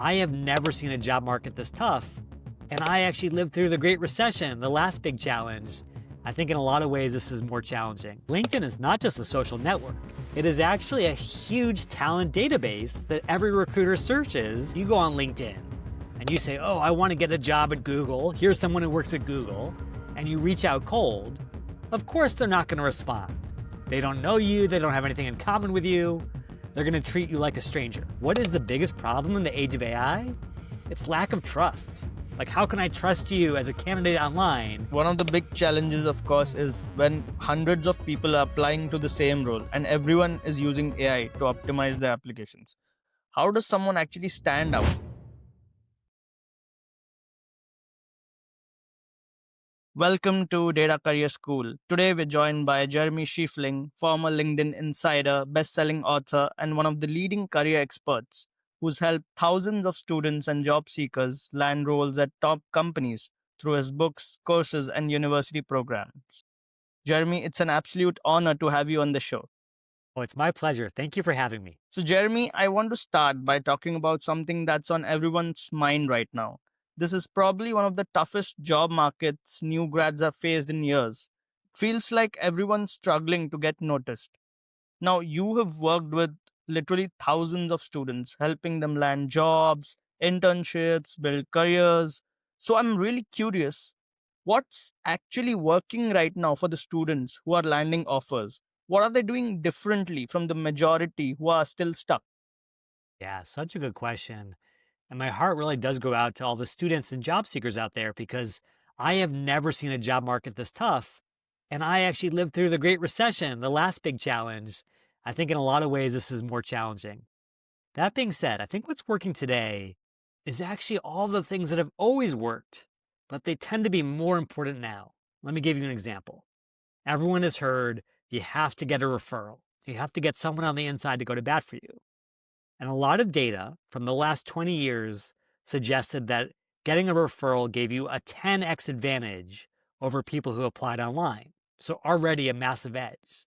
I have never seen a job market this tough, and I actually lived through the Great Recession, the last big challenge. I think in a lot of ways this is more challenging. LinkedIn is not just a social network. It is actually a huge talent database that every recruiter searches. You go on LinkedIn and you say, oh, I want to get a job at Google. Here's someone who works at Google. And you reach out cold. Of course they're not going to respond. They don't know you. They don't have anything in common with you. They're going to treat you like a stranger. What is the biggest problem in the age of AI? It's lack of trust. Like, how can I trust you as a candidate online? One of the big challenges, of course, is when hundreds of people are applying to the same role and everyone is using AI to optimize their applications. How does someone actually stand out? Welcome to Data Career School. Today we're joined by Jeremy Schiefling, former LinkedIn insider, best-selling author, and one of the leading career experts who's helped thousands of students and job seekers land roles at top companies through his books, courses, and university programs. Jeremy, it's an absolute honor to have you on the show. Oh, it's my pleasure. Thank you for having me. So, Jeremy, I want to start by talking about something that's on everyone's mind right now. This is probably one of the toughest job markets new grads have faced in years. Feels like everyone's struggling to get noticed. Now, you have worked with literally thousands of students, helping them land jobs, internships, build careers. So, I'm really curious, what's actually working right now for the students who are landing offers? What are they doing differently from the majority who are still stuck? Yeah, such a good question. And my heart really does go out to all the students and job seekers out there because I have never seen a job market this tough. And I actually lived through the Great Recession, the last big challenge. I think in a lot of ways this is more challenging. That being said, I think what's working today is actually all the things that have always worked, but they tend to be more important now. Let me give you an example. Everyone has heard you have to get a referral. You have to get someone on the inside to go to bat for you. And a lot of data from the last 20 years suggested that getting a referral gave you a 10x advantage over people who applied online. So already a massive edge.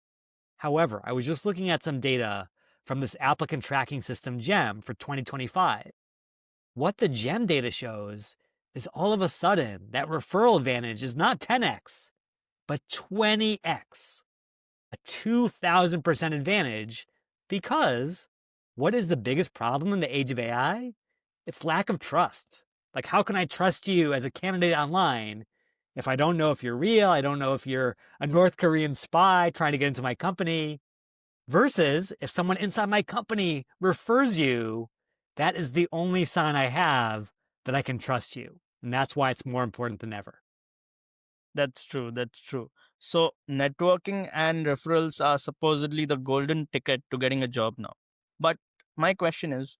However, I was just looking at some data from this Applicant Tracking System GEM for 2025. What the GEM data shows is all of a sudden that referral advantage is not 10x, but 20x, a 2,000% advantage, because what is the biggest problem in the age of AI? It's lack of trust. Like, how can I trust you as a candidate online if I don't know if you're real? I don't know if you're a North Korean spy trying to get into my company. Versus if someone inside my company refers you, that is the only sign I have that I can trust you. And that's why it's more important than ever. That's true. That's true. So, networking and referrals are supposedly the golden ticket to getting a job now. But my question is,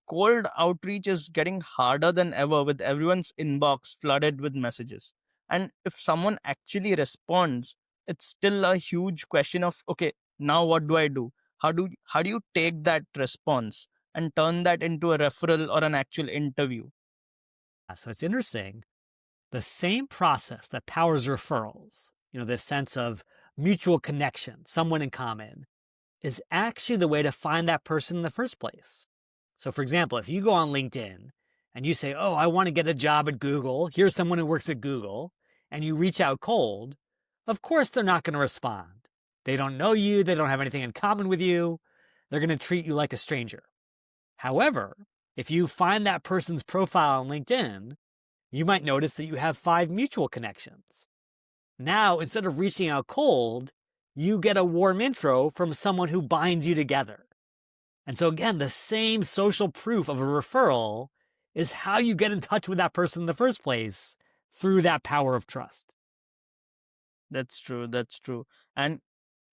cold outreach is getting harder than ever with everyone's inbox flooded with messages. And if someone actually responds, it's still a huge question of, okay, now what do I do? How do you take that response and turn that into a referral or an actual interview? So it's interesting. The same process that powers referrals, this sense of mutual connection, someone in common, is actually the way to find that person in the first place. So for example, if you go on LinkedIn and you say, oh, I want to get a job at Google, here's someone who works at Google, and you reach out cold, of course they're not going to respond. They don't know you. They don't have anything in common with you. They're going to treat you like a stranger. However, if you find that person's profile on LinkedIn, you might notice that you have 5 mutual connections. Now, instead of reaching out cold, you get a warm intro from someone who binds you together. And so again, the same social proof of a referral is how you get in touch with that person in the first place, through that power of trust. That's true. That's true. And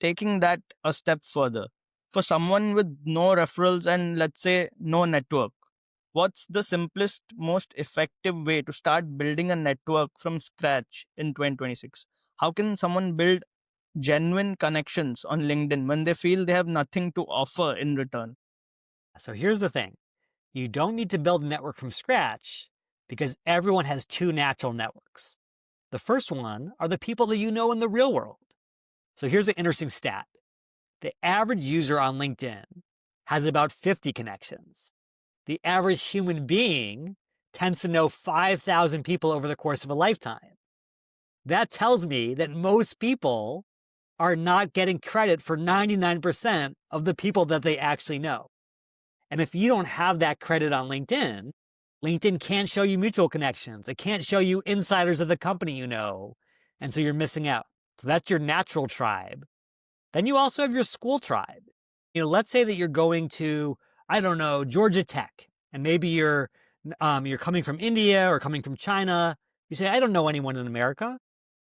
taking that a step further, for someone with no referrals and let's say no network, what's the simplest, most effective way to start building a network from scratch in 2026? How can someone build genuine connections on LinkedIn when they feel they have nothing to offer in return? So here's the thing. You don't need to build a network from scratch because everyone has 2 natural networks. The first one are the people that you know in the real world. So here's an interesting stat. The average user on LinkedIn has about 50 connections. the average human being tends to know 5,000 people over the course of a lifetime. That tells me that most people are not getting credit for 99% of the people that they actually know. And if you don't have that credit on LinkedIn, LinkedIn can't show you mutual connections. It can't show you insiders of the company you know. And so you're missing out. So that's your natural tribe. Then you also have your school tribe. Let's say that you're going to, I don't know, Georgia Tech, and maybe you're coming from India or coming from China. You say, I don't know anyone in America.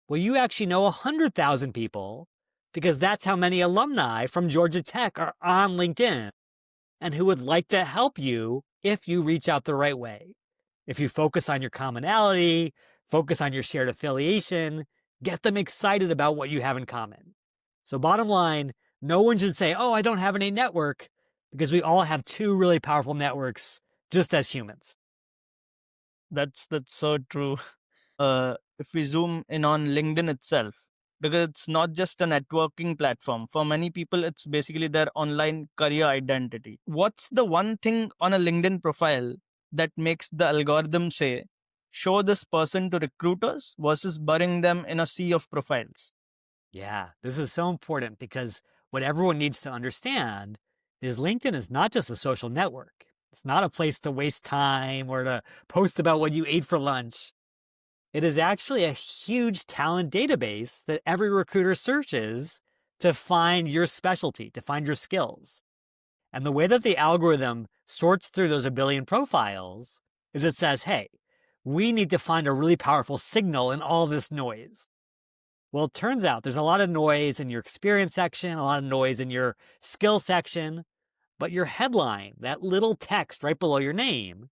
Well, you actually know 100,000 people because that's how many alumni from Georgia Tech are on LinkedIn and who would like to help you if you reach out the right way. If you focus on your commonality, focus on your shared affiliation, get them excited about what you have in common. So bottom line, no one should say, oh, I don't have any network, because we all have two really powerful networks just as humans. That's so true. If we zoom in on LinkedIn itself, because it's not just a networking platform. For many people, it's basically their online career identity. What's the one thing on a LinkedIn profile that makes the algorithm say, show this person to recruiters versus burying them in a sea of profiles? Yeah, this is so important because what everyone needs to understand is LinkedIn is not just a social network. It's not a place to waste time or to post about what you ate for lunch. It is actually a huge talent database that every recruiter searches to find your specialty, to find your skills. And the way that the algorithm sorts through those a billion profiles is it says, hey, we need to find a really powerful signal in all this noise. Well, it turns out there's a lot of noise in your experience section, a lot of noise in your skill section, but your headline, that little text right below your name,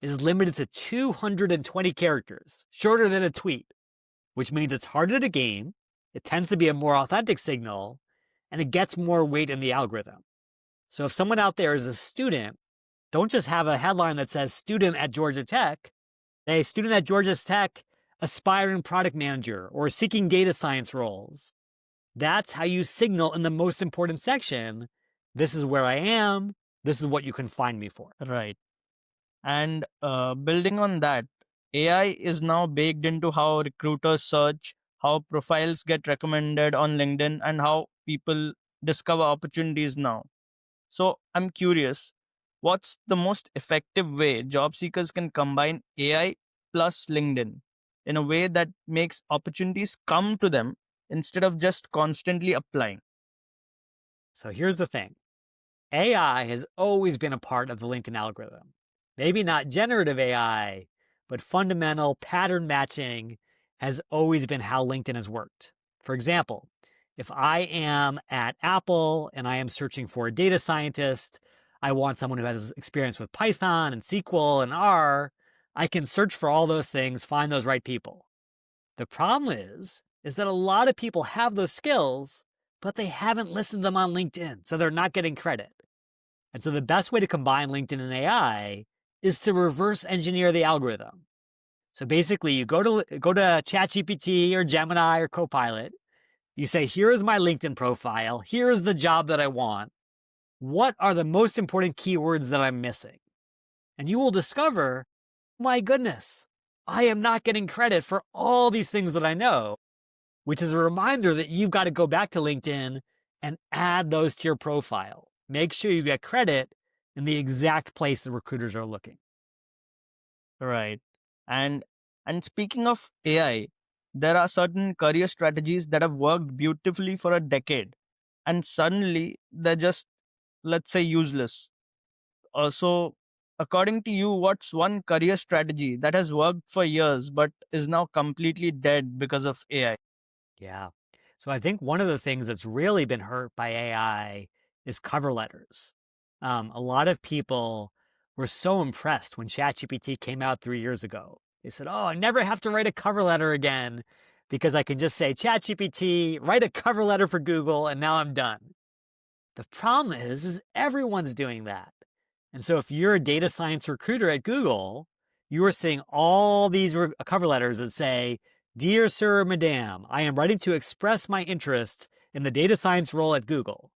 is limited to 220 characters, shorter than a tweet, which means it's harder to game, it tends to be a more authentic signal, and it gets more weight in the algorithm. So if someone out there is a student, don't just have a headline that says student at Georgia Tech. Say student at Georgia Tech, aspiring product manager, or seeking data science roles. That's how you signal in the most important section. This is where I am. This is what you can find me for. Right. And building on that, AI is now baked into how recruiters search, how profiles get recommended on LinkedIn, and how people discover opportunities now. So I'm curious, what's the most effective way job seekers can combine AI plus LinkedIn in a way that makes opportunities come to them instead of just constantly applying? So here's the thing. AI has always been a part of the LinkedIn algorithm. Maybe not generative AI, but fundamental pattern matching has always been how LinkedIn has worked. For example, if I am at Apple and I am searching for a data scientist, I want someone who has experience with Python and SQL and R, I can search for all those things, find those right people. The problem is that a lot of people have those skills, but they haven't listed them on LinkedIn, so they're not getting credit. And so the best way to combine LinkedIn and AI is to reverse engineer the algorithm. So basically, you go to ChatGPT or Gemini or Copilot. You say, here is my LinkedIn profile. Here is the job that I want. What are the most important keywords that I'm missing? And you will discover, my goodness, I am not getting credit for all these things that I know, which is a reminder that you've got to go back to LinkedIn and add those to your profile. Make sure you get credit in the exact place the recruiters are looking. Right. And speaking of AI, there are certain career strategies that have worked beautifully for a decade, and suddenly they're just, let's say, useless. So, according to you, what's one career strategy that has worked for years but is now completely dead because of AI? Yeah. So I think one of the things that's really been hurt by AI is cover letters. A lot of people were so impressed when ChatGPT came out 3 years ago. They said, oh, I never have to write a cover letter again because I can just say, ChatGPT, write a cover letter for Google, and now I'm done. The problem is everyone's doing that. And so if you're a data science recruiter at Google, you are seeing all these cover letters that say, Dear Sir or Madam, I am writing to express my interest in the data science role at Google.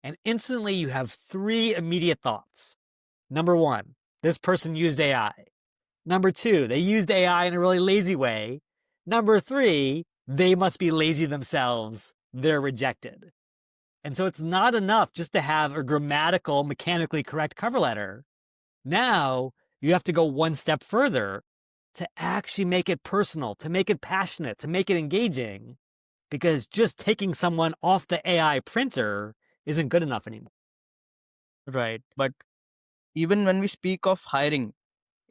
And instantly you have three immediate thoughts. Number one, this person used AI. Number two, they used AI in a really lazy way. Number three, they must be lazy themselves. They're rejected. And so it's not enough just to have a grammatical, mechanically correct cover letter. Now you have to go one step further to actually make it personal, to make it passionate, to make it engaging, because just taking someone off the AI printer isn't good enough anymore. Right. But even when we speak of hiring,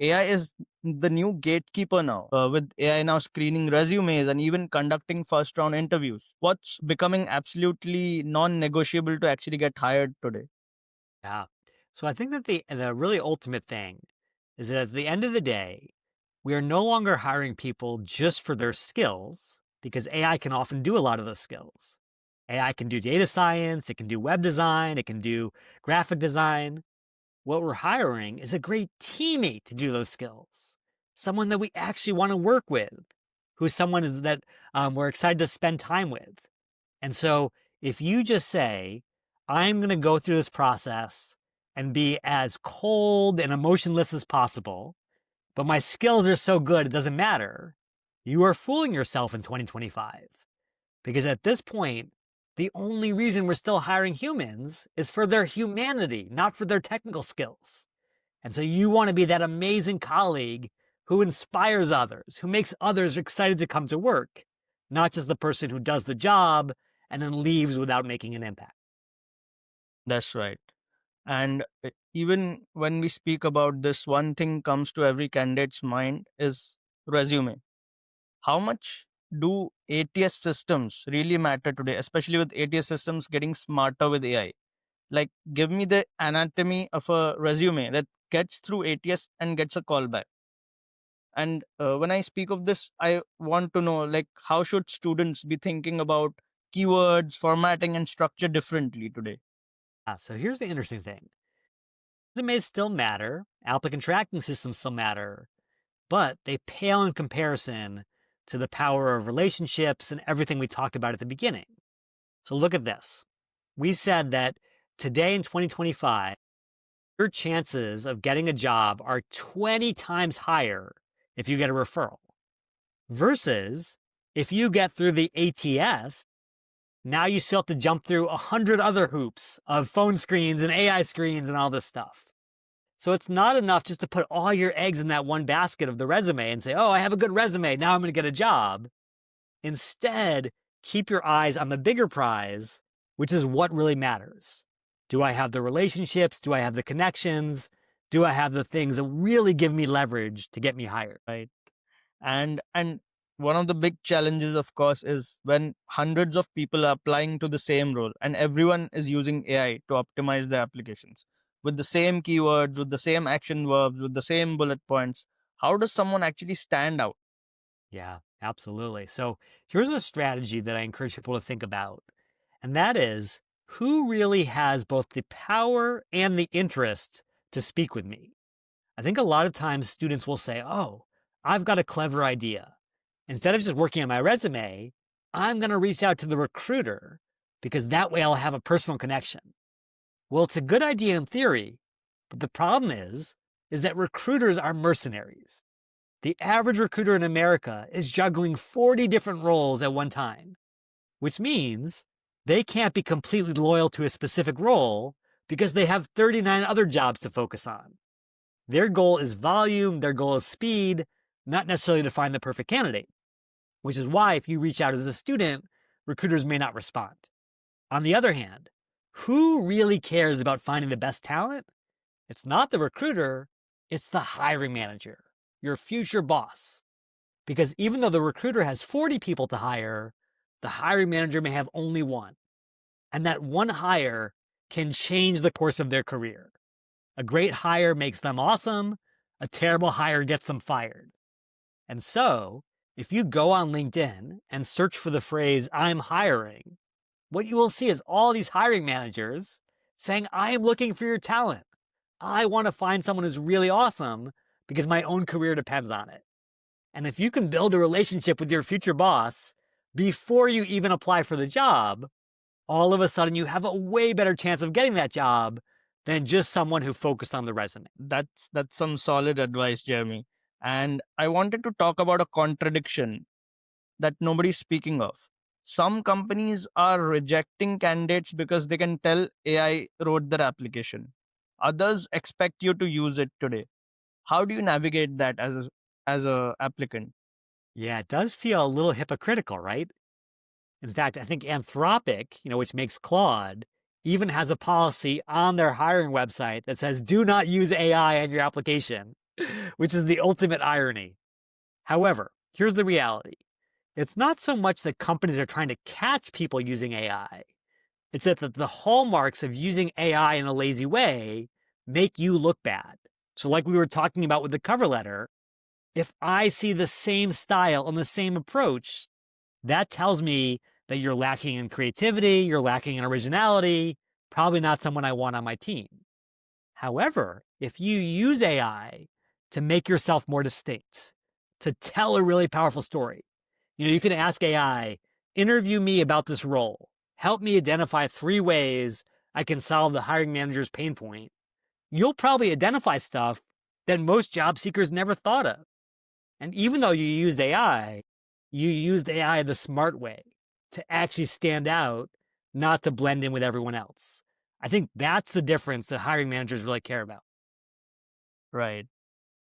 AI is the new gatekeeper now, with AI now screening resumes and even conducting first round interviews. What's becoming absolutely non negotiable to actually get hired today? Yeah. So I think that the really ultimate thing is that at the end of the day, we are no longer hiring people just for their skills because AI can often do a lot of the skills. AI can do data science, it can do web design, it can do graphic design. What we're hiring is a great teammate to do those skills. Someone that we actually want to work with, who's someone that we're excited to spend time with. And so if you just say, I'm going to go through this process and be as cold and emotionless as possible, but my skills are so good it doesn't matter, you are fooling yourself in 2025. Because at this point, the only reason we're still hiring humans is for their humanity, not for their technical skills. And so you want to be that amazing colleague who inspires others, who makes others excited to come to work, not just the person who does the job and then leaves without making an impact. That's right. And even when we speak about this, one thing comes to every candidate's mind is resume. How much do ATS systems really matter today, especially with ATS systems getting smarter with AI? Like, give me the anatomy of a resume that gets through ATS and gets a callback. And when I speak of this, I want to know, like, how should students be thinking about keywords, formatting, and structure differently today? So here's the interesting thing. Resumes still matter, applicant tracking systems still matter, but they pale in comparison to the power of relationships and everything we talked about at the beginning. So look at this. We said that today in 2025, your chances of getting a job are 20 times higher if you get a referral versus if you get through the ATS, now you still have to jump through 100 other hoops of phone screens and AI screens and all this stuff. So it's not enough just to put all your eggs in that one basket of the resume and say, oh, I have a good resume. Now I'm going to get a job. Instead, keep your eyes on the bigger prize, which is what really matters. Do I have the relationships? Do I have the connections? Do I have the things that really give me leverage to get me hired? Right. And one of the big challenges, of course, is when hundreds of people are applying to the same role and everyone is using AI to optimize their applications with the same keywords, with the same action verbs, with the same bullet points. How does someone actually stand out? Yeah, absolutely. So here's a strategy that I encourage people to think about, and that is who really has both the power and the interest to speak with me. I think a lot of times students will say, oh, I've got a clever idea. Instead of just working on my resume, I'm going to reach out to the recruiter because that way I'll have a personal connection. Well, it's a good idea in theory, but the problem is that recruiters are mercenaries. The average recruiter in America is juggling 40 different roles at one time, which means they can't be completely loyal to a specific role because they have 39 other jobs to focus on. Their goal is volume, their goal is speed, not necessarily to find the perfect candidate, which is why if you reach out as a student, recruiters may not respond. On the other hand, who really cares about finding the best talent? It's not the recruiter, it's the hiring manager, your future boss. Because even though the recruiter has 40 people to hire, the hiring manager may have only one. And that one hire can change the course of their career. A great hire makes them awesome. A terrible hire gets them fired. And so, if you go on LinkedIn and search for the phrase, I'm hiring, what you will see is all these hiring managers saying, I am looking for your talent. I want to find someone who's really awesome because my own career depends on it. And if you can build a relationship with your future boss before you even apply for the job, all of a sudden you have a way better chance of getting that job than just someone who focused on the resume. That's some solid advice, Jeremy. And I wanted to talk about a contradiction that nobody's speaking of. Some companies are rejecting candidates because they can tell AI wrote their application. Others expect you to use it today. How do you navigate that as a applicant? Yeah, it does feel a little hypocritical, right? In fact, I think Anthropic, which makes Claude, even has a policy on their hiring website that says do not use AI on your application, which is the ultimate irony. However, here's the reality. It's not so much that companies are trying to catch people using AI. It's that the hallmarks of using AI in a lazy way make you look bad. So, like we were talking about with the cover letter, if I see the same style and the same approach, that tells me that you're lacking in creativity, you're lacking in originality, probably not someone I want on my team. However, if you use AI to make yourself more distinct, to tell a really powerful story, you can ask AI, interview me about this role, help me identify 3 ways I can solve the hiring manager's pain point. You'll probably identify stuff that most job seekers never thought of. And even though you used AI, you used AI the smart way to actually stand out, not to blend in with everyone else. I think that's the difference that hiring managers really care about. Right.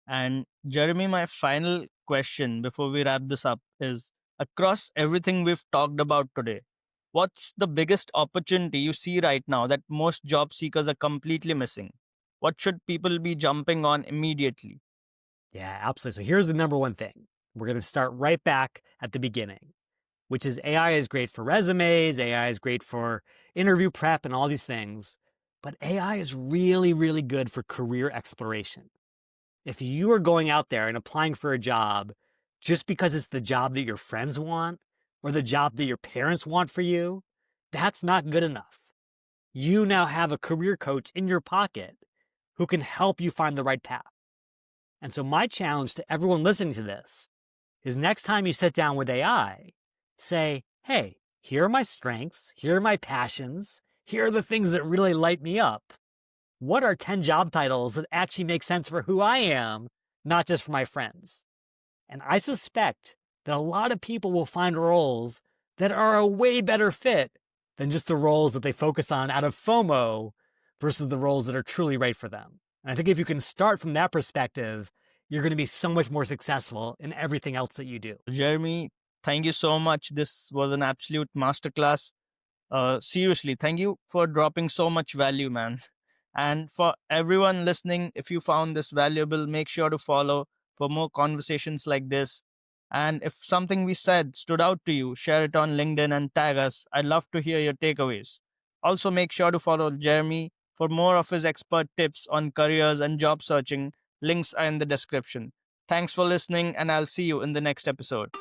And Jeremy, my final question before we wrap this up is, across everything we've talked about today, what's the biggest opportunity you see right now that most job seekers are completely missing? What should people be jumping on immediately? Yeah, absolutely. So here's the number one thing. We're going to start right back at the beginning, which is AI is great for resumes, AI is great for interview prep and all these things. But AI is really, really good for career exploration. If you are going out there and applying for a job just because it's the job that your friends want or the job that your parents want for you, that's not good enough. You now have a career coach in your pocket who can help you find the right path. And so, my challenge to everyone listening to this is next time you sit down with AI, say, hey, here are my strengths, here are my passions, here are the things that really light me up. What are 10 job titles that actually make sense for who I am, not just for my friends? And I suspect that a lot of people will find roles that are a way better fit than just the roles that they focus on out of FOMO versus the roles that are truly right for them. And I think if you can start from that perspective, you're going to be so much more successful in everything else that you do. Jeremy, thank you so much. This was an absolute masterclass. Seriously, thank you for dropping so much value, man. And for everyone listening, if you found this valuable, make sure to follow for more conversations like this. And if something we said stood out to you, share it on LinkedIn and tag us. I'd love to hear your takeaways. Also, make sure to follow Jeremy for more of his expert tips on careers and job searching. Links are in the description. Thanks for listening, and I'll see you in the next episode.